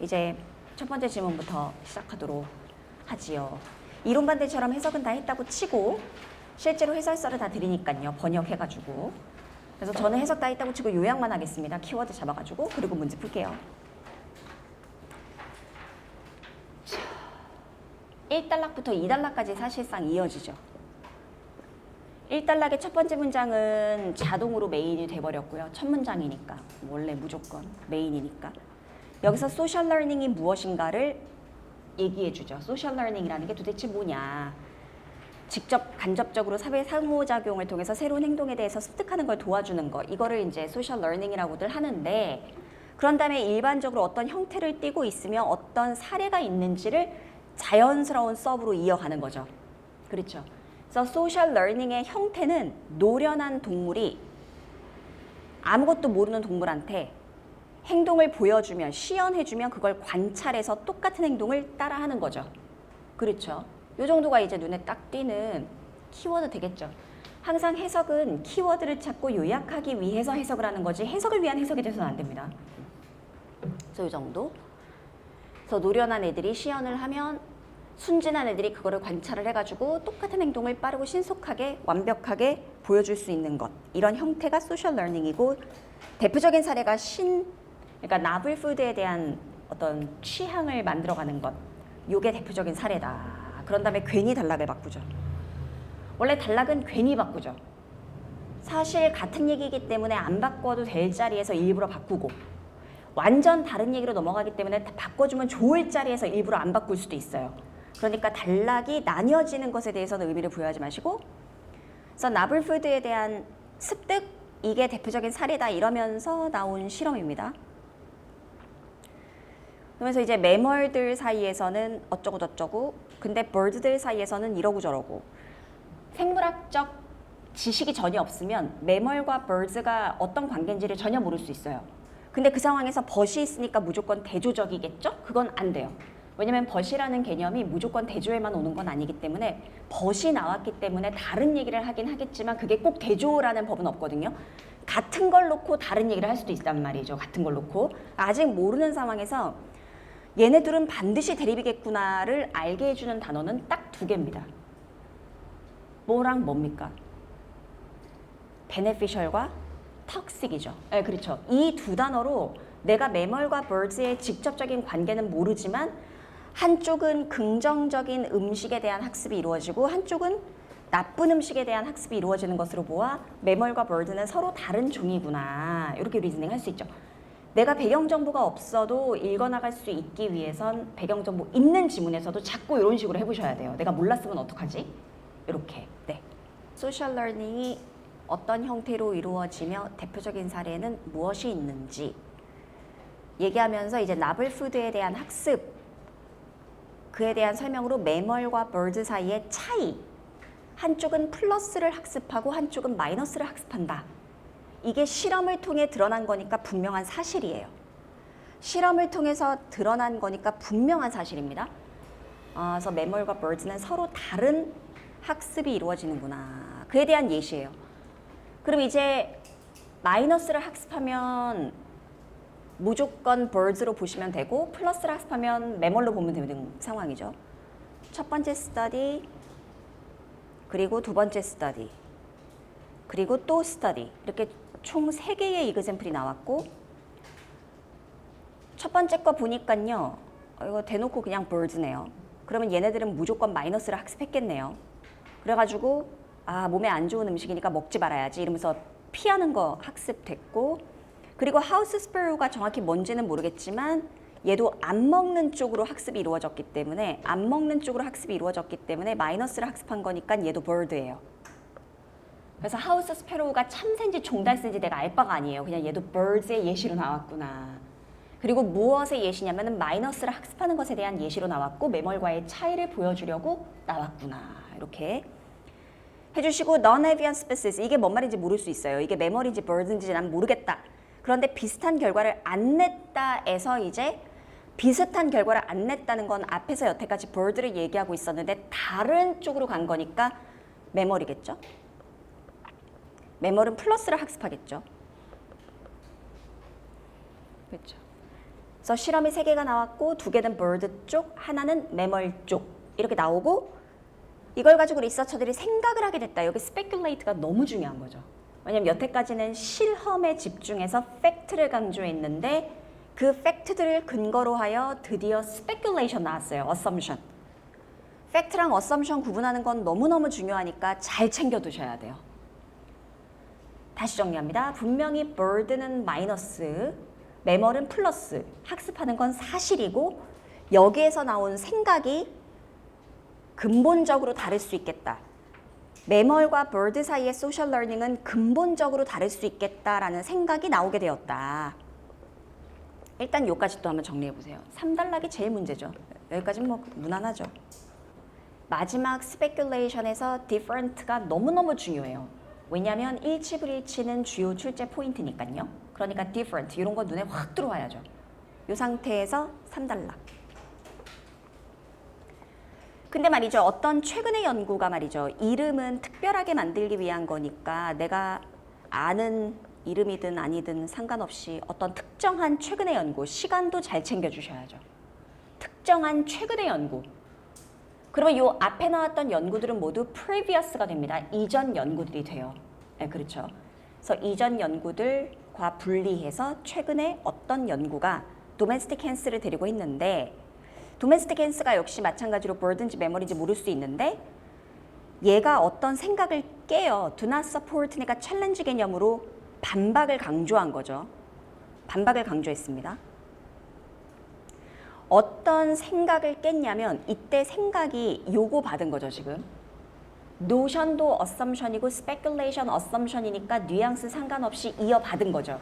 이제 첫 번째 질문부터 시작하도록 하지요. 이론 반대처럼 해석은 다 했다고 치고 실제로 해설서를 다 드리니까요. 번역해가지고. 그래서 저는 해석 다 했다고 치고 요약만 하겠습니다. 키워드 잡아가지고. 그리고 문제 풀게요. 1단락부터 2단락까지 사실상 이어지죠. 1단락의 첫 번째 문장은 자동으로 메인이 돼버렸고요. 첫 문장이니까. 원래 무조건 메인이니까. 여기서 소셜 러닝이 무엇인가를 얘기해주죠. 소셜 러닝이라는 게 도대체 뭐냐. 직접 간접적으로 사회 상호작용을 통해서 새로운 행동에 대해서 습득하는 걸 도와주는 거. 이거를 이제 소셜 러닝이라고들 하는데 그런 다음에 일반적으로 어떤 형태를 띠고 있으며 어떤 사례가 있는지를 자연스러운 서브로 이어가는 거죠. 그렇죠. 그래서 소셜 러닝의 형태는 노련한 동물이 아무것도 모르는 동물한테 행동을 보여주면, 시연해주면 그걸 관찰해서 똑같은 행동을 따라하는 거죠. 그렇죠. 이 정도가 이제 눈에 딱 띄는 키워드 되겠죠. 항상 해석은 키워드를 찾고 요약하기 위해서 해석을 하는 거지 해석을 위한 해석이 돼서는 안 됩니다. 그래서 이 정도. 그래서 노련한 애들이 시연을 하면 순진한 애들이 그거를 관찰을 해가지고 똑같은 행동을 빠르고 신속하게 완벽하게 보여줄 수 있는 것. 이런 형태가 소셜 러닝이고 대표적인 사례가 그러니까 나블푸드에 대한 어떤 취향을 만들어가는 것. 이게 대표적인 사례다. 그런 다음에 괜히 단락을 바꾸죠. 원래 단락은 괜히 바꾸죠. 사실 같은 얘기이기 때문에 안 바꿔도 될 자리에서 일부러 바꾸고 완전 다른 얘기로 넘어가기 때문에 바꿔주면 좋을 자리에서 일부러 안 바꿀 수도 있어요. 그러니까 단락이 나뉘어지는 것에 대해서는 의미를 부여하지 마시고 그래서 나블푸드에 대한 습득 이게 대표적인 사례다 이러면서 나온 실험입니다. 그러면서 이제 매멀들 사이에서는 어쩌고 저쩌고 근데 벌드들 사이에서는 이러고 저러고 생물학적 지식이 전혀 없으면 매멀과 벌드가 어떤 관계인지를 전혀 모를 수 있어요. 근데 그 상황에서 벗이 있으니까 무조건 대조적이겠죠? 그건 안 돼요. 왜냐면 벗이라는 개념이 무조건 대조에만 오는 건 아니기 때문에 벗이 나왔기 때문에 다른 얘기를 하긴 하겠지만 그게 꼭 대조라는 법은 없거든요. 같은 걸 놓고 다른 얘기를 할 수도 있단 말이죠. 같은 걸 놓고. 아직 모르는 상황에서 얘네들은 반드시 대립이겠구나를 알게 해주는 단어는 딱 두 개입니다. 뭐랑 뭡니까? beneficial과 toxic이죠. 네, 그렇죠. 이 두 단어로 내가 매멀과 birds의 직접적인 관계는 모르지만 한쪽은 긍정적인 음식에 대한 학습이 이루어지고 한쪽은 나쁜 음식에 대한 학습이 이루어지는 것으로 보아 매멀과 bird는 서로 다른 종이구나. 이렇게 리즈닝 할 수 있죠. 내가 배경정보가 없어도 읽어나갈 수 있기 위해선 배경정보 있는 지문에서도 자꾸 이런 식으로 해보셔야 돼요. 내가 몰랐으면 어떡하지? 이렇게. 네. 소셜 러닝이 어떤 형태로 이루어지며 대표적인 사례는 무엇이 있는지 얘기하면서 이제 나블푸드에 대한 학습 그에 대한 설명으로 매멀과 bird 사이의 차이 한쪽은 플러스를 학습하고 한쪽은 마이너스를 학습한다. 이게 실험을 통해 드러난 거니까 분명한 사실이에요. 실험을 통해서 드러난 거니까 분명한 사실입니다. 그래서 매멀과 bird는 서로 다른 학습이 이루어지는구나. 그에 대한 예시예요. 그럼 이제 마이너스를 학습하면 무조건 birds로 보시면 되고 플러스를 학습하면 매멀로 보면 되는 상황이죠. 첫 번째 스터디 그리고 두 번째 스터디 그리고 또 스터디 이렇게 총 3개의 이그샘플이 나왔고 첫 번째 거 보니까요. 이거 대놓고 그냥 birds네요. 그러면 얘네들은 무조건 마이너스를 학습했겠네요. 그래가지고 몸에 안 좋은 음식이니까 먹지 말아야지 이러면서 피하는 거 학습됐고 그리고 하우스 스파로우가 정확히 뭔지는 모르겠지만 얘도 안 먹는 쪽으로 학습이 이루어졌기 때문에 마이너스를 학습한 거니까 얘도 bird예요. 그래서 하우스 스패로우가 참새인지 종달새인지 내가 알 바가 아니에요. 그냥 얘도 birds의 예시로 나왔구나. 그리고 무엇의 예시냐면은 마이너스를 학습하는 것에 대한 예시로 나왔고 매멀과의 차이를 보여주려고 나왔구나. 이렇게 해주시고 non-avian species 이게 뭔 말인지 모를 수 있어요. 이게 매멀인지 birds인지 난 모르겠다. 그런데 비슷한 결과를 안 냈다에서 이제 비슷한 결과를 안 냈다는 건 앞에서 여태까지 bird를 얘기하고 있었는데 다른 쪽으로 간 거니까 매멀이겠죠. 매멀은 플러스를 학습하겠죠. 그렇죠. 그래서 실험이 3개가 나왔고 2개는 bird 쪽, 하나는 매멀 쪽 이렇게 나오고 이걸 가지고 리서처들이 생각을 하게 됐다. 여기 speculate가 너무 중요한 거죠. 왜냐면 여태까지는 실험에 집중해서 팩트를 강조했는데 그 팩트들을 근거로 하여 드디어 speculation 나왔어요. assumption. 팩트랑 assumption 구분하는 건 너무너무 중요하니까 잘 챙겨두셔야 돼요. 다시 정리합니다. 분명히 bird는 마이너스, 매멀은 플러스, 학습하는 건 사실이고 여기에서 나온 생각이 근본적으로 다를 수 있겠다. 매멀과 bird 사이의 소셜 러닝은 근본적으로 다를 수 있겠다라는 생각이 나오게 되었다. 일단 여기까지 또 한번 정리해 보세요. 3단락이 제일 문제죠. 여기까지는 뭐 무난하죠. 마지막 speculation에서 different가 너무너무 중요해요. 왜냐하면 일치불일치는 주요 출제 포인트니까요. 그러니까 different 이런 거 눈에 확 들어와야죠. 이 상태에서 3단락. 근데 말이죠. 어떤 최근의 연구가 말이죠. 이름은 특별하게 만들기 위한 거니까 내가 아는 이름이든 아니든 상관없이 어떤 특정한 최근의 연구, 시간도 잘 챙겨주셔야죠. 특정한 최근의 연구. 그러면 이 앞에 나왔던 연구들은 모두 previous가 됩니다. 이전 연구들이 돼요. 네, 그렇죠. 그래서 이전 연구들과 분리해서 최근에 어떤 연구가 domestic hands를 데리고 있는데 domestic hands가 역시 마찬가지로 bird인지 매멀인지 모를 수 있는데 얘가 어떤 생각을 깨요. do not support니까 챌린지 개념으로 반박을 강조한 거죠. 반박을 강조했습니다. 어떤 생각을 깼냐면 이때 생각이 요구받은 거죠. 지금 노션도 assumption이고 speculation assumption이니까 뉘앙스 상관없이 이어받은 거죠.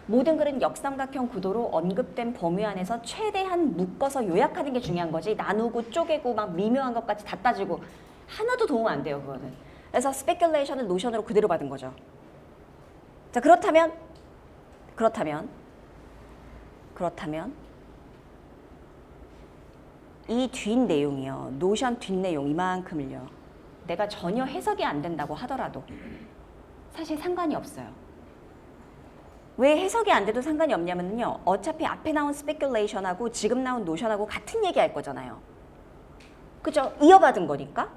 모든 글은 역삼각형 구도로 언급된 범위 안에서 최대한 묶어서 요약하는 게 중요한 거지 나누고 쪼개고 막 미묘한 것까지 다 따지고 하나도 도움 안 돼요. 그거는. 그래서 speculation을 노션으로 그대로 받은 거죠. 자, 그렇다면 이 뒷내용이요. 노션 뒷내용 이만큼을요. 내가 전혀 해석이 안 된다고 하더라도 사실 상관이 없어요. 왜 해석이 안 돼도 상관이 없냐면요. 어차피 앞에 나온 speculation하고 지금 나온 노션하고 같은 얘기 할 거잖아요. 그죠? 이어받은 거니까.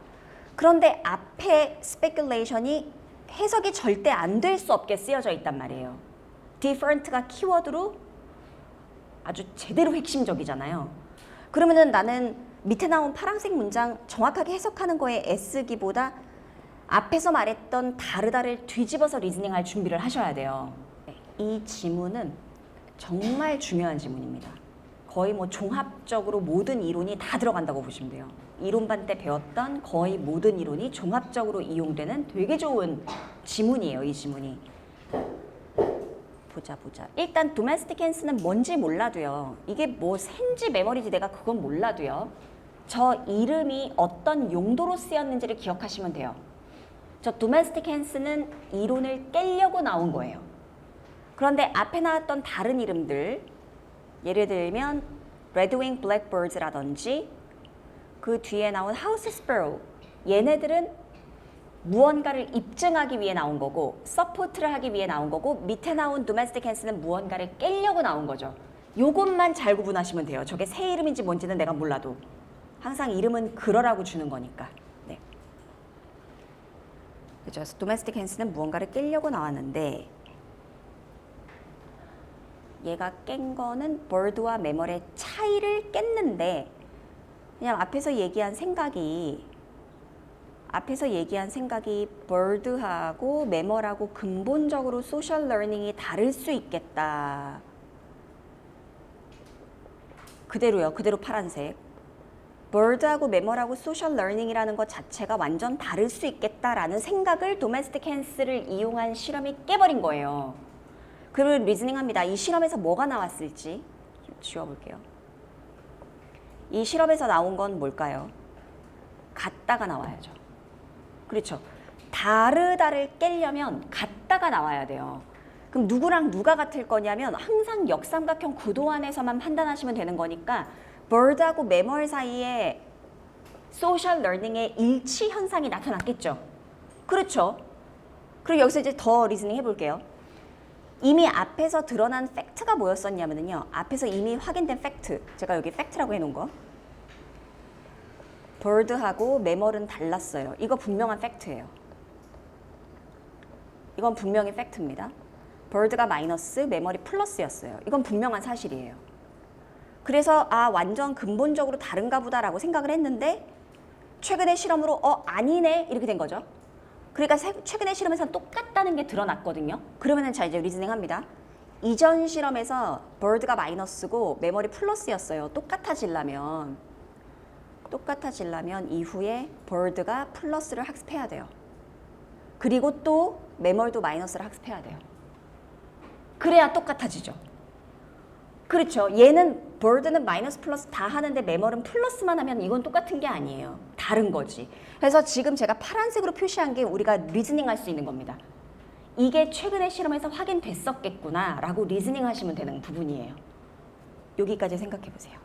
그런데 앞에 speculation이 해석이 절대 안 될 수 없게 쓰여져 있단 말이에요. different가 키워드로 아주 제대로 핵심적이잖아요. 그러면은 나는 밑에 나온 파란색 문장 정확하게 해석하는 거에 애쓰기보다 앞에서 말했던 다르다를 뒤집어서 리즈닝할 준비를 하셔야 돼요. 이 지문은 정말 중요한 지문입니다. 거의 뭐 종합적으로 모든 이론이 다 들어간다고 보시면 돼요. 이론반 때 배웠던 거의 모든 이론이 종합적으로 이용되는 되게 좋은 지문이에요. 이 지문이. 보자. 일단 domestic hands는 뭔지 몰라도요. 이게 뭐 샌지 메모리지 내가 그건 몰라도요. 저 이름이 어떤 용도로 쓰였는지를 기억하시면 돼요. 저 domestic hands는 이론을 깨려고 나온 거예요. 그런데 앞에 나왔던 다른 이름들 예를 들면 redwing blackbirds라든지 그 뒤에 나온 house sparrow 얘네들은 무언가를 입증하기 위해 나온 거고 서포트를 하기 위해 나온 거고 밑에 나온 domestic hands는 무언가를 깨려고 나온 거죠. 요것만 잘 구분하시면 돼요. 저게 새 이름인지 뭔지는 내가 몰라도 항상 이름은 그러라고 주는 거니까. 네. 그렇죠. 그래서 domestic hands는 무언가를 깨려고 나왔는데 얘가 깬 거는 bird와 매멀의 차이를 깼는데 그냥 앞에서 얘기한 생각이 bird하고 매멀하고 근본적으로 소셜 러닝이 다를 수 있겠다. 그대로요. 그대로 파란색. bird하고 매멀하고 소셜 러닝이라는 것 자체가 완전 다를 수 있겠다라는 생각을 domestic hands를 이용한 실험이 깨버린 거예요. 그리고 리즈닝합니다. 이 실험에서 뭐가 나왔을지 지워볼게요. 이 실험에서 나온 건 뭘까요? 같다가 나와야죠. 그렇죠. 다르다를 깨려면 같다가 나와야 돼요. 그럼 누구랑 누가 같을 거냐면 항상 역삼각형 구도 안에서만 판단하시면 되는 거니까 bird하고 매멀 사이에 소셜 러닝의 일치 현상이 나타났겠죠. 그렇죠. 그리고 여기서 이제 더 리즈닝 해볼게요. 이미 앞에서 드러난 팩트가 뭐였었냐면요. 앞에서 이미 확인된 팩트. 제가 여기 팩트라고 해놓은 거. bird하고 매멀은 달랐어요. 이거 분명한 팩트예요. 이건 분명히 팩트입니다. bird가 마이너스, 매멀이 플러스였어요. 이건 분명한 사실이에요. 그래서 완전 근본적으로 다른가 보다라고 생각을 했는데 최근의 실험으로 아니네 이렇게 된 거죠. 그러니까 최근의 실험에서는 똑같다는 게 드러났거든요. 그러면은 자 이제 리즈닝 합니다. 이전 실험에서 bird가 마이너스고 매멀이 플러스였어요. 똑같아지려면 이후에 bird가 플러스를 학습해야 돼요. 그리고 또 매멀도 마이너스를 학습해야 돼요. 그래야 똑같아지죠. 그렇죠. 얘는 bird는 마이너스 플러스 다 하는데 매멀은 플러스만 하면 이건 똑같은 게 아니에요. 다른 거지. 그래서 지금 제가 파란색으로 표시한 게 우리가 리즈닝 할 수 있는 겁니다. 이게 최근의 실험에서 확인됐었겠구나 라고 리즈닝 하시면 되는 부분이에요. 여기까지 생각해 보세요.